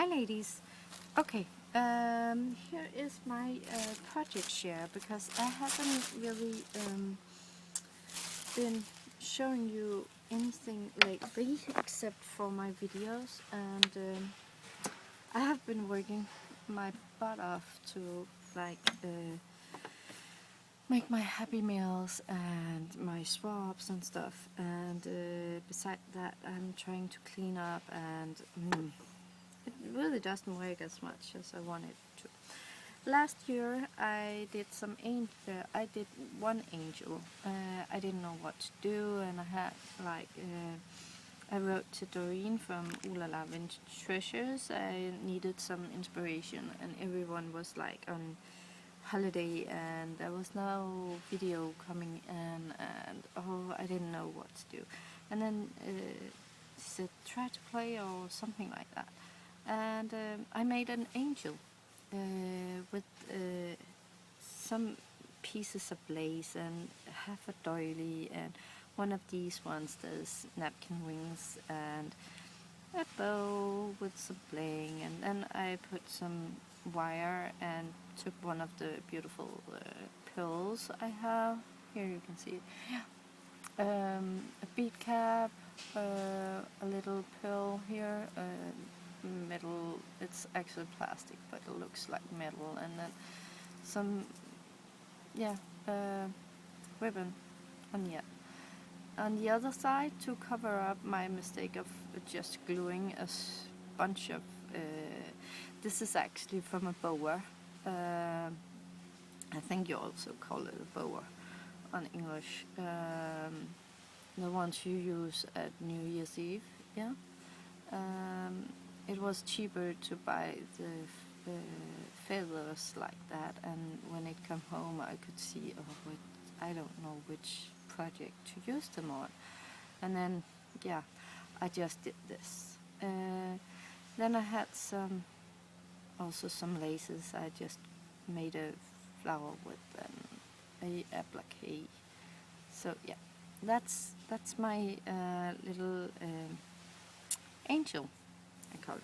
Hi ladies. Okay, here is my project share because I haven't really been showing you anything lately except for my videos, and I have been working my butt off to make my happy meals and my swabs and stuff, and beside that I'm trying to clean up, and it really doesn't work as much as I wanted to. Last year I did I did one angel. I didn't know what to do, and I had I wrote to Doreen from Ooh La La Vintage Treasures. I needed some inspiration, and everyone was like on holiday, and there was no video coming in, and I didn't know what to do. And then she said try to play or something like that, and I made an angel with some pieces of lace and half a doily, and one of these ones there's napkin rings and a bow with some bling, and then I put some wire and took one of the beautiful pearls I have. Here you can see it. A bead cap, a little pearl here, metal, it's actually plastic but it looks like metal, and then some ribbon on the other side to cover up my mistake of just gluing a bunch of this is actually from a boa. I think you also call it a boa on English, the ones you use at New Year's Eve. It was cheaper to buy the feathers like that, and when it come home I could see, I don't know which project to use them on, and then I just did this. Then I had also some laces. I just made a flower with a applique. So that's my little angel, I call it.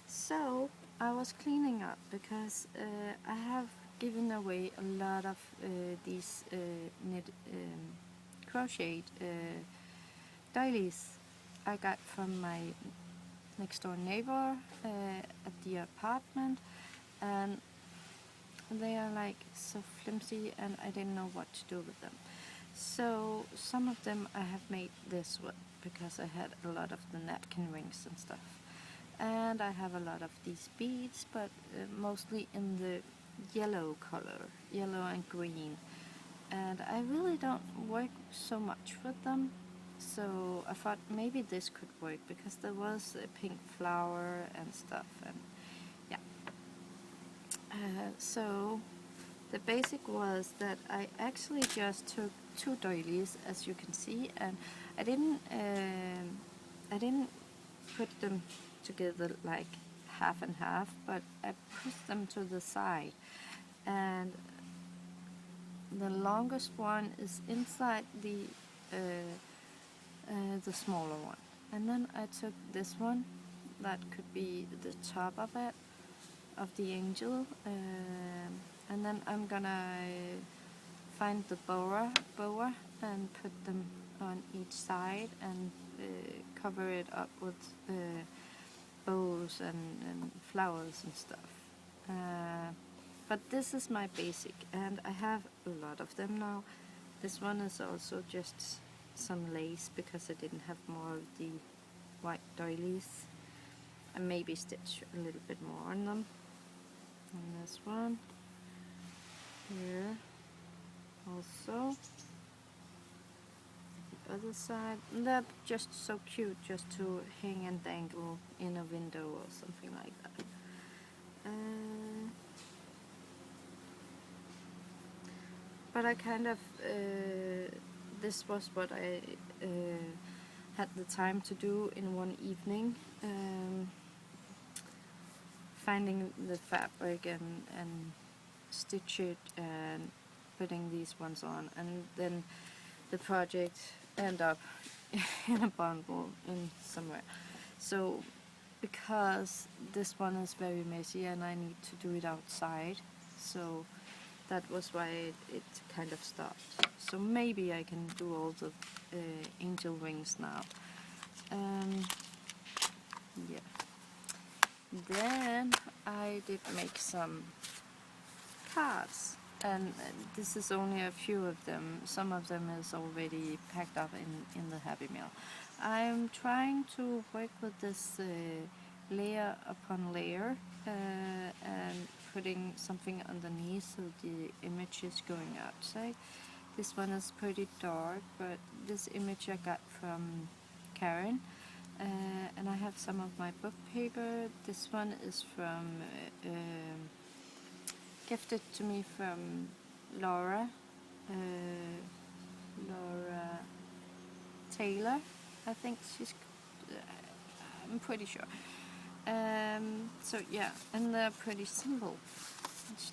So I was cleaning up because I have given away a lot of these crocheted doilies I got from my next door neighbor at the apartment, and they are like so flimsy and I didn't know what to do with them. So some of them I have made this with because I had a lot of the napkin rings and stuff, and I have a lot of these beads, but mostly in the yellow color, yellow and green, and I really don't work so much with them. So I thought maybe this could work because there was a pink flower and stuff, and so the basic was that I actually just took two doilies, as you can see, and I didn't put them together like half and half, but I pushed them to the side, and the longest one is inside the smaller one, and then I took this one that could be the top of it, of the angel, and then I'm gonna find the boa and put them on each side and cover it up with bows and flowers and stuff. But this is my basic, and I have a lot of them now. This one is also just some lace because I didn't have more of the white doilies. I maybe stitch a little bit more on them. And this one here also, the other side. They're just so cute, just to hang and dangle in a window or something like that. But I kind of this was what I had the time to do in one evening, finding the fabric and stitch it and putting these ones on, and then the project end up in a bundle in somewhere. So because this one is very messy and I need to do it outside, so that was why it kind of stopped. So maybe I can do all the angel wings now. Yeah. Then I did make some cards, and this is only a few of them. Some of them is already packed up in the Happy Mail. I'm trying to work with this layer upon layer and putting something underneath so the image is going outside. This one is pretty dark, but this image I got from Karen. And I have some of my book paper. This one is from gifted to me from Laura Taylor, I think she's I'm pretty sure. So yeah, and they're pretty simple. It's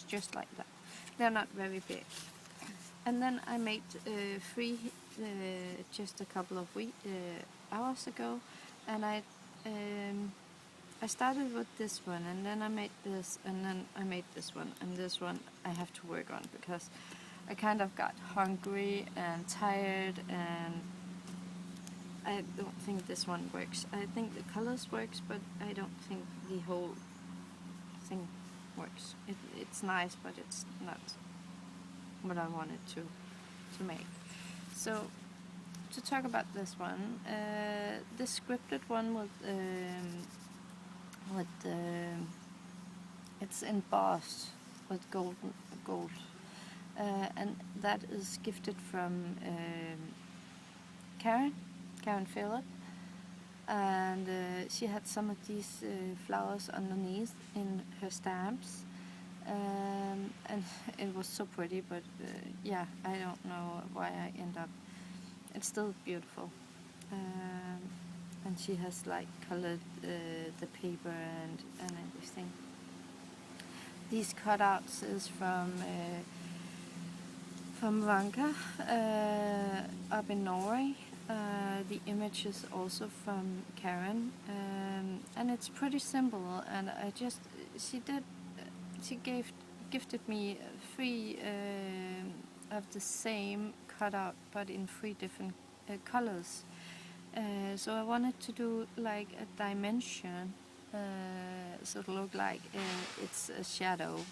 just like that. They're not very big. And then I made three just a couple of hours ago, and I started with this one, and then I made this, and then I made this one, and this one I have to work on because I kind of got hungry and tired, and I don't think this one works. I think the colors works, but I don't think the whole thing works. It's nice, but it's not what I wanted to make. So to talk about this one, this scripted one it's embossed with gold, and that is gifted from Karen Phillip, and she had some of these flowers underneath in her stamps, and it was so pretty, but yeah, I don't know why I end up. It's still beautiful, and she has like colored the paper and everything. These cutouts is from Vanka up in Norway. The image is also from Karen, and it's pretty simple. And she gifted me three of the same cutout, but in three different colors. So I wanted to do like a dimension, so it looked like it's a shadow.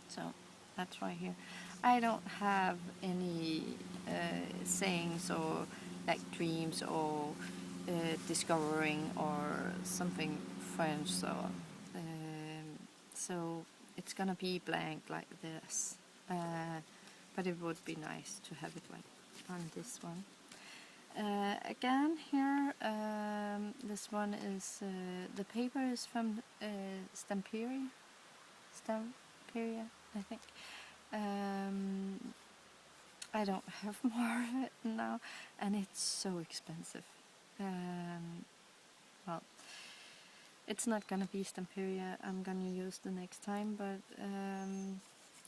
So that's right here. I don't have any sayings or like dreams or discovering or something French. So it's gonna be blank like this. But it would be nice to have it like on this one. Again here, this one is the paper is from Stamperia, I think. I don't have more of it now, and it's so expensive. Well, it's not gonna be Stamperia I'm gonna use the next time, but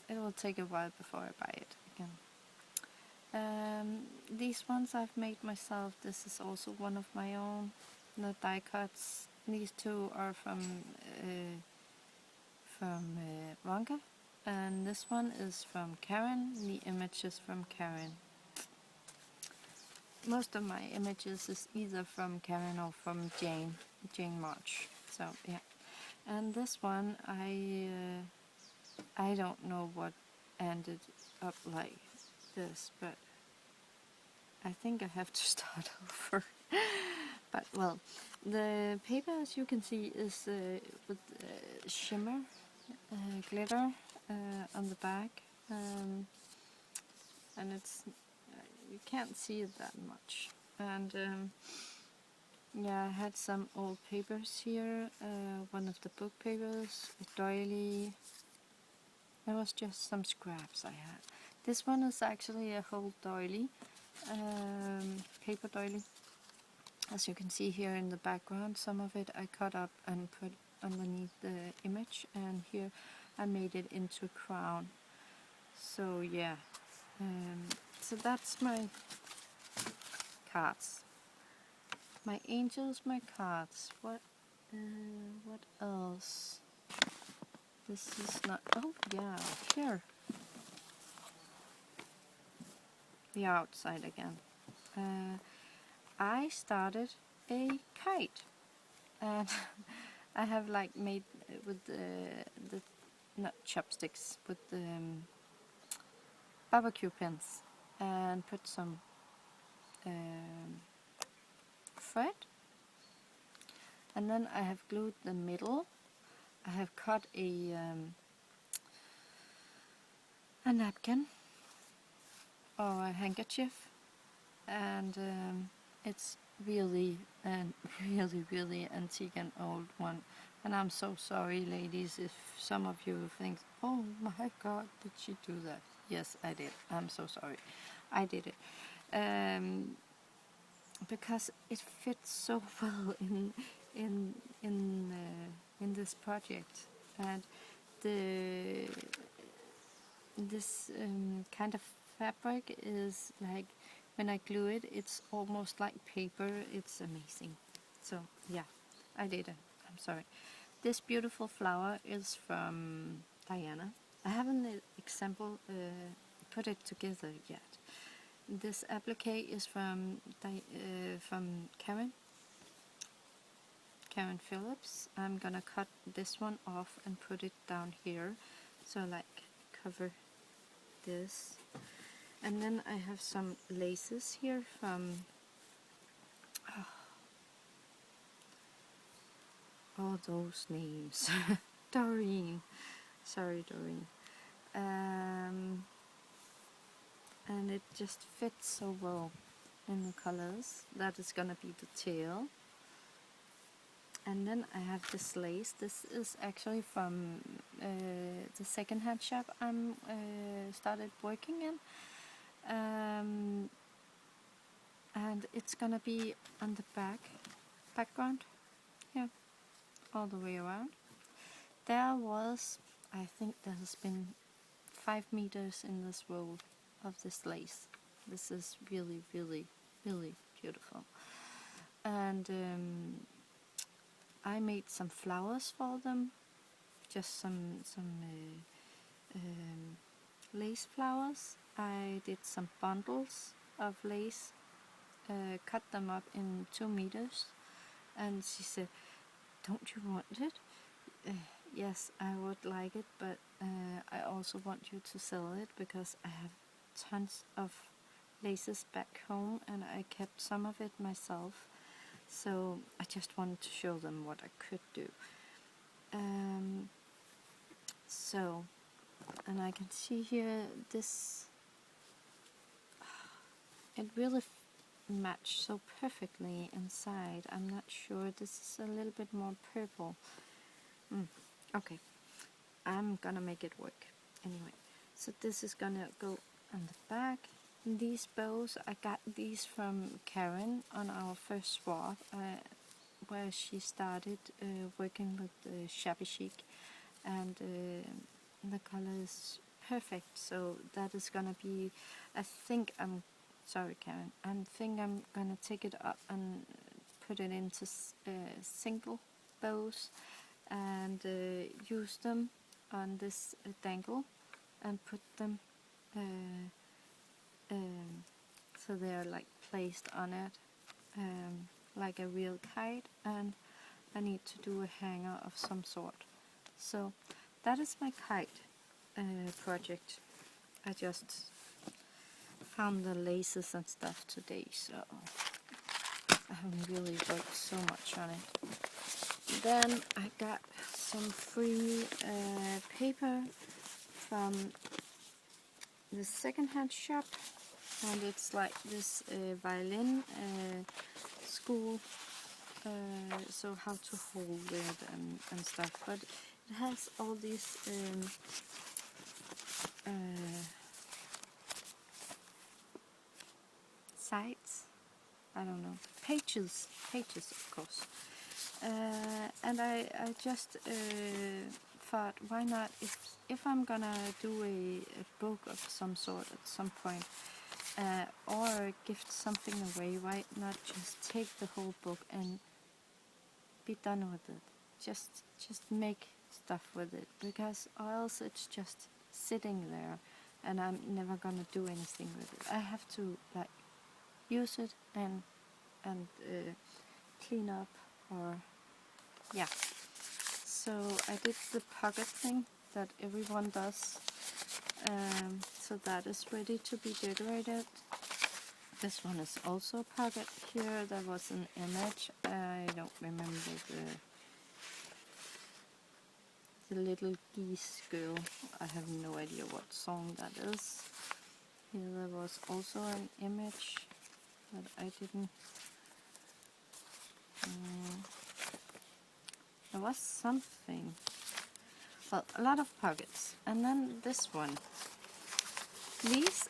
it will take a while before I buy it again. These ones I've made myself. This is also one of my own, the die cuts. These two are from Wonka, and this one is from Karen. The image is from Karen. Most of my images is either from Karen or from Jane March. So yeah, and this one I don't know what ended up like this, but I think I have to start over. But well, the paper, as you can see, is with shimmer, glitter on the back, and it's you can't see it that much. And yeah, I had some old papers here. One of the book papers, a doily. There was just some scraps I had. This one is actually a whole doily, paper doily. As you can see here in the background, some of it I cut up and put underneath the image, and here I made it into a crown. So yeah, so that's my cards. My angels, my cards. What else? This is not. Oh yeah, here. We are outside again. I started a kite, and I have like made with the not chopsticks, with the barbecue pins, and put some thread, and then I have glued the middle. I have cut a napkin or a handkerchief, and it's really and really antique and old one. And I'm so sorry, ladies, if some of you think, oh my god, did she do that? Yes, I did. I'm so sorry. I did it. Because it fits so well in in this project, and the this kind of fabric is like, when I glue it, it's almost like paper. It's amazing. So yeah, I did it. I'm sorry. This beautiful flower is from Diana. I haven't example put it together yet. This applique is from Karen Phillips. I'm gonna cut this one off and put it down here, so like cover this. And then I have some laces here from all those names. Doreen, sorry Doreen. And it just fits so well in the colors. That is gonna be the tail. And then I have this lace. This is actually from the second-hand shop I'm started working in, and it's gonna be on the background, yeah, all the way around. There was, I think there has been 5 meters in this roll of this lace. This is really, really, really beautiful. And I made some flowers for them, just some lace flowers. I did some bundles of lace, cut them up in 2 meters, and she said, "Don't you want it?" Yes, I would like it, but I also want you to sell it, because I have tons of laces back home and I kept some of it myself. So I just wanted to show them what I could do. So, and I can see here this, it really matched so perfectly inside. I'm not sure, this is a little bit more purple. Okay, I'm gonna make it work anyway. So this is gonna go on the back. These bows, I got these from Karen on our first swap, where she started working with shabby chic, and the color is perfect. So that is gonna be, I think I'm sorry Karen, I think I'm gonna take it up and put it into single bows, and use them on this dangle, and put them so they're like placed on it, like a real kite, and I need to do a hanger of some sort. So that is my kite project. I just found the laces and stuff today, so I haven't really worked so much on it. Then I got some free paper from the second-hand shop, and it's like this violin school, so how to hold it and stuff, but it has all these sides, I don't know, pages of course. And I just thought, why not, if I'm gonna do a book of some sort at some point, or gift something away. Why not just take the whole book and be done with it? Just make stuff with it, because or else it's just sitting there and I'm never gonna do anything with it. I have to like use it and clean up, or yeah. So I did the pocket thing that everyone does. So that is ready to be decorated. This one is also pocket. Here there was an image. I don't remember the little geese girl. I have no idea what song that is. Here there was also an image that I didn't. There was something. Well, a lot of pockets. And then this one. These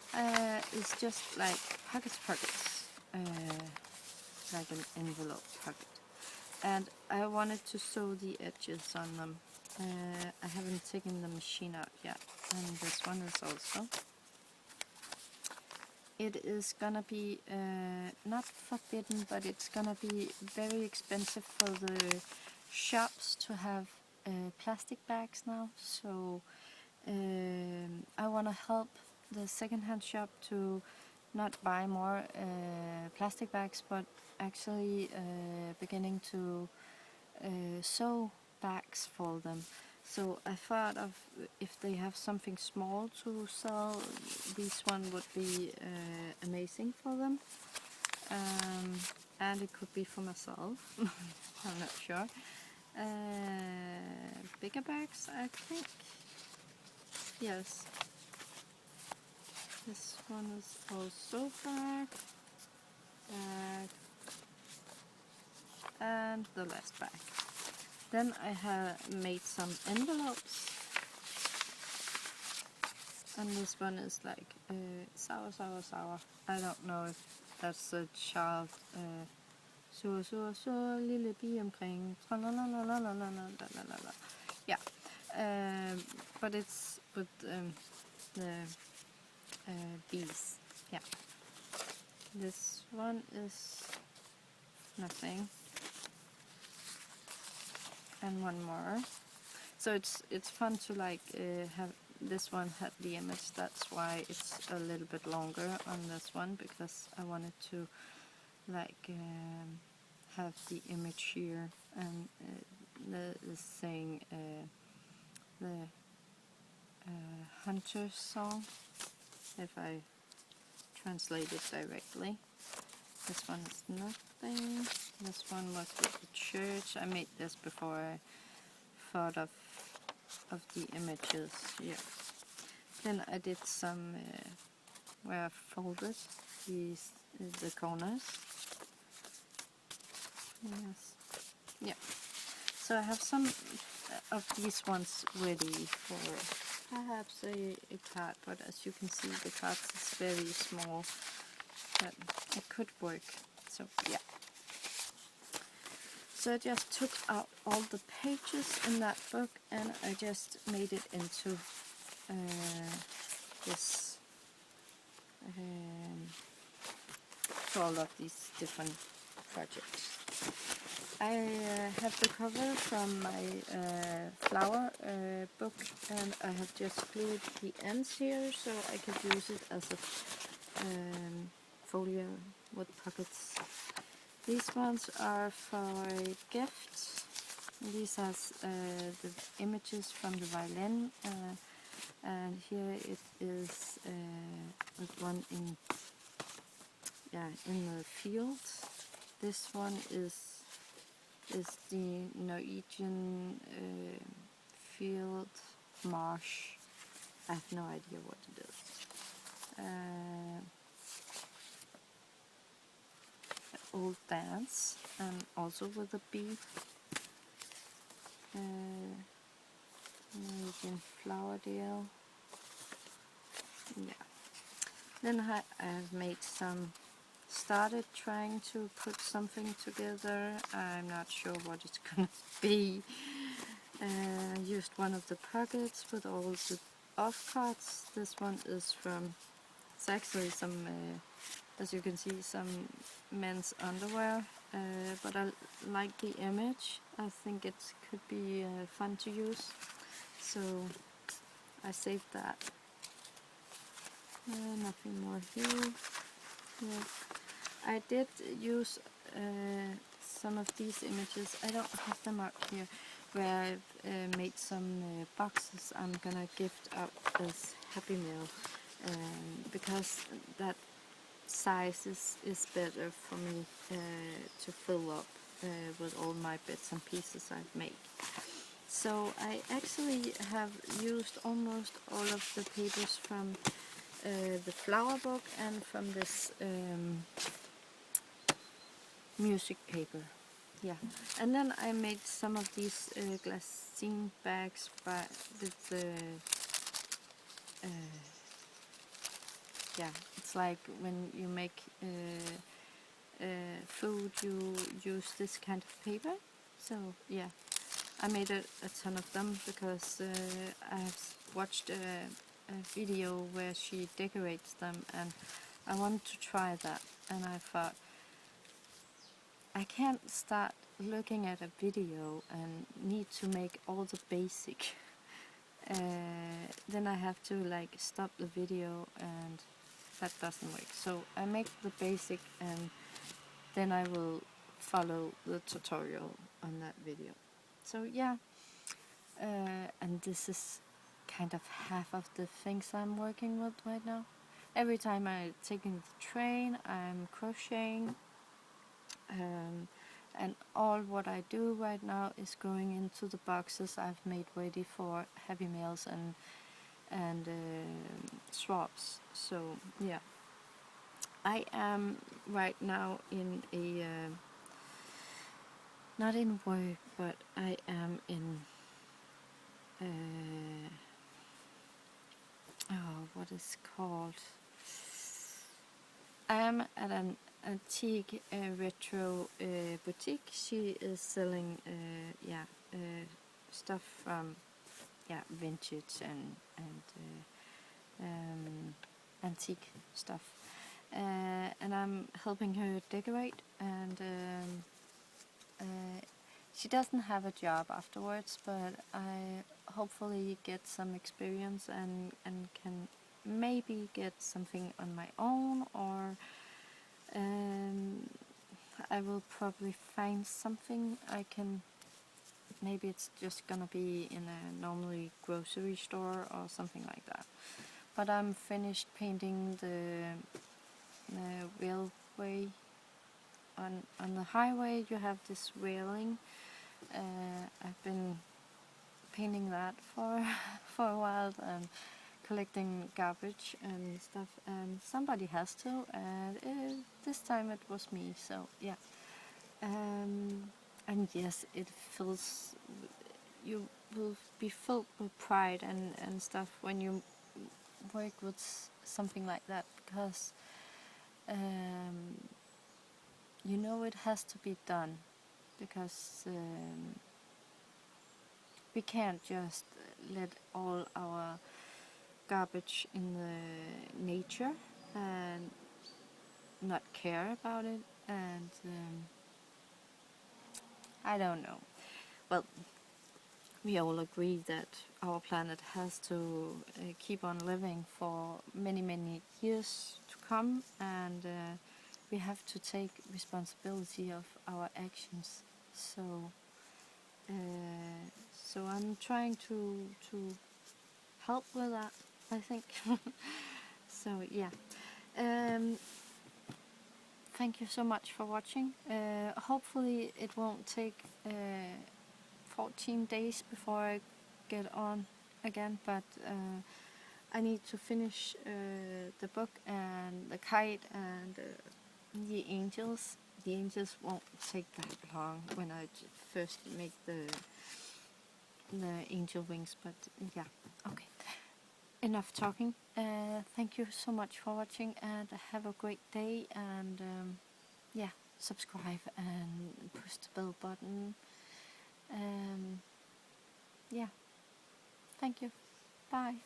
is just like pockets, like an envelope pocket. And I wanted to sew the edges on them. I haven't taken the machine out yet. And this one is also. It is gonna be not forbidden, but it's gonna be very expensive for the shops to have plastic bags now. So I want to help the secondhand shop to not buy more plastic bags, but actually beginning to sew bags for them. So I thought of if they have something small to sell, this one would be amazing for them. And it could be for myself. I'm not sure. Bigger bags, I think. Yes. This one is also bag, and the last bag. Then I have made some envelopes, and this one is like sour. I don't know if that's a child. Så lille bi omkring. Yeah, but it's with the bees. Yeah. This one is nothing. And one more. So it's fun to like have this one had the image. That's why it's a little bit longer on this one, because I wanted to like have the image here, and the saying the Hunter song, if I translate it directly. This one is nothing. This one was with the church. I made this before I thought of the images. Yeah. Then I did some where I folded the corners. Yes. Yeah. So I have some of these ones ready for perhaps a card, but as you can see, the card is very small, but it could work. So yeah. So I just took out all the pages in that book, and I just made it into this for all of these different projects. I have the cover from my flower book, and I have just glued the ends here so I could use it as a folio with pockets. These ones are for gifts. These has the images from the violin, and here it is one in the field. This one is the Norwegian field marsh. I have no idea what it is. Old dance, and also with a bee. Norwegian flower deal. Yeah. Then I have made started trying to put something together. I'm not sure what it's gonna be. Used one of the pockets with all the off cards. This one is from It's actually some, as you can see, some men's underwear, but I like the image. I think it could be fun to use, so I saved that. Nothing more here. Yeah. I did use some of these images. I don't have them out here, where I've made some boxes I'm gonna gift out as Happy Meal, because that size is better for me to fill up with all my bits and pieces I've made. So I actually have used almost all of the papers from the flower book and from this music paper. Yeah, and then I made some of these glassine bags with the yeah, it's like when you make food, you use this kind of paper. So yeah, I made a ton of them because I have watched a video where she decorates them, and I wanted to try that, and I thought, I can't start looking at a video and need to make all the basic. Then I have to like stop the video, and that doesn't work. So I make the basic, and then I will follow the tutorial on that video. So yeah, and this is kind of half of the things I'm working with right now. Every time I'm taking the train, I'm crocheting. And all what I do right now is going into the boxes I've made ready for Happy Meals and swaps. So yeah, I am right now in a not in work, but I am in what is called. I am at an antique retro boutique. She is selling stuff from vintage and antique stuff, and I'm helping her decorate, and she doesn't have a job afterwards, but I hopefully get some experience and can maybe get something on my own, or I will probably find something I can. Maybe it's just gonna be in a normally grocery store or something like that. But I'm finished painting the railway. On the highway you have this railing. I've been painting that for for a while and collecting garbage and stuff, and somebody has to, and this time it was me. So yeah, and yes, it feels, you will be filled with pride and stuff when you work with something like that, because you know it has to be done, because we can't just let all our garbage in the nature and not care about it, and I don't know. Well, we all agree that our planet has to keep on living for many, many years to come, and we have to take responsibility of our actions. So, so I'm trying to help with that, I think. So yeah. Thank you so much for watching. Hopefully it won't take 14 days before I get on again, but I need to finish the book and the kite and the angels. The angels won't take that long when I first make the angel wings, but yeah, okay. Enough talking. Thank you so much for watching, and have a great day, and yeah, subscribe and push the bell button. Yeah, thank you. Bye.